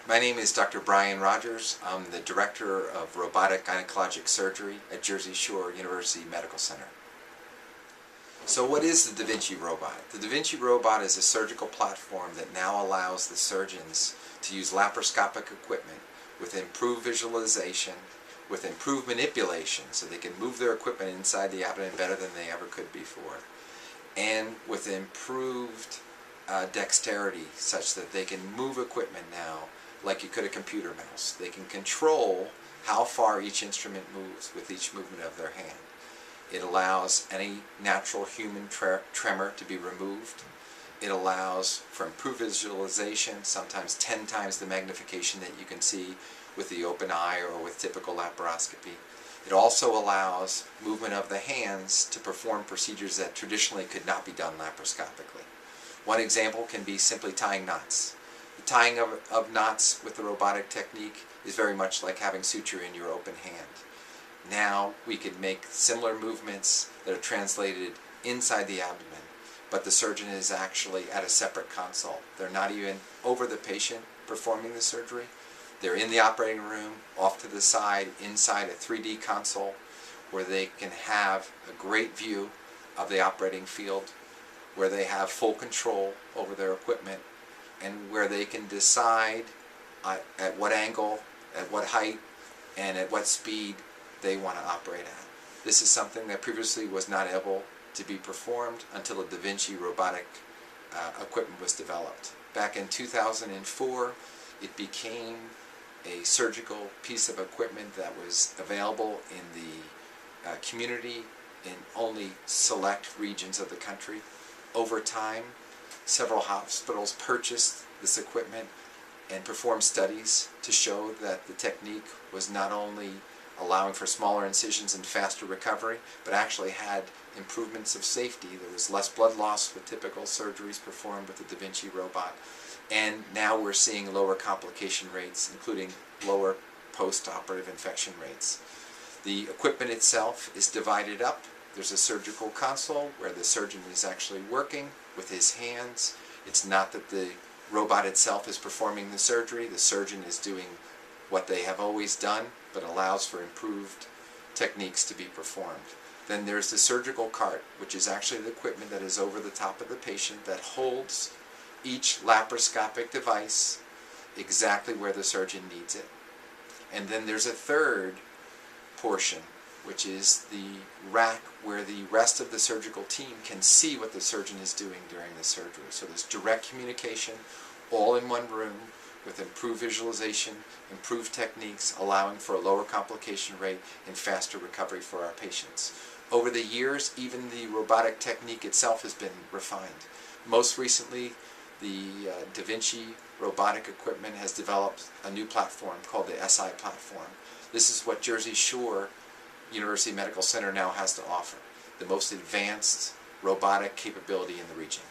My name is Dr. Brian Rogers. I'm the Director of Robotic Gynecologic Surgery at Jersey Shore University Medical Center. So what is the Da Vinci robot? The Da Vinci robot is a surgical platform that now allows the surgeons to use laparoscopic equipment with improved visualization, with improved manipulation, so they can move their equipment inside the abdomen better than they ever could before, and with improved dexterity, such that they can move equipment now like you could a computer mouse. They can control how far each instrument moves with each movement of their hand. It allows any natural human tremor to be removed. It allows for improved visualization, sometimes 10 times the magnification that you can see with the open eye or with typical laparoscopy. It also allows movement of the hands to perform procedures that traditionally could not be done laparoscopically. One example can be simply tying knots. The tying of knots with the robotic technique is very much like having suture in your open hand. Now we can make similar movements that are translated inside the abdomen, but the surgeon is actually at a separate console. They're not even over the patient performing the surgery. They're in the operating room, off to the side, inside a 3D console, where they can have a great view of the operating field, where they have full control over their equipment, and where they can decide at what angle, at what height, and at what speed they want to operate at. This is something that previously was not able to be performed until the Da Vinci robotic equipment was developed. Back in 2004, it became a surgical piece of equipment that was available in the community in only select regions of the country. Over time, several hospitals purchased this equipment and performed studies to show that the technique was not only allowing for smaller incisions and faster recovery, but actually had improvements of safety. There was less blood loss with typical surgeries performed with the Da Vinci robot, and now we're seeing lower complication rates, including lower post-operative infection rates. The equipment itself is divided up. There's a surgical console where the surgeon is actually working with his hands. It's not that the robot itself is performing the surgery. The surgeon is doing what they have always done, but allows for improved techniques to be performed. Then there's the surgical cart, which is actually the equipment that is over the top of the patient that holds each laparoscopic device exactly where the surgeon needs it. And then there's a third portion, which is the rack where the rest of the surgical team can see what the surgeon is doing during the surgery. So there's direct communication all in one room with improved visualization, improved techniques, allowing for a lower complication rate and faster recovery for our patients. Over the years, even the robotic technique itself has been refined. Most recently, the Da Vinci robotic equipment has developed a new platform called the SI platform. This is what Jersey Shore University Medical Center now has to offer, the most advanced robotic capability in the region.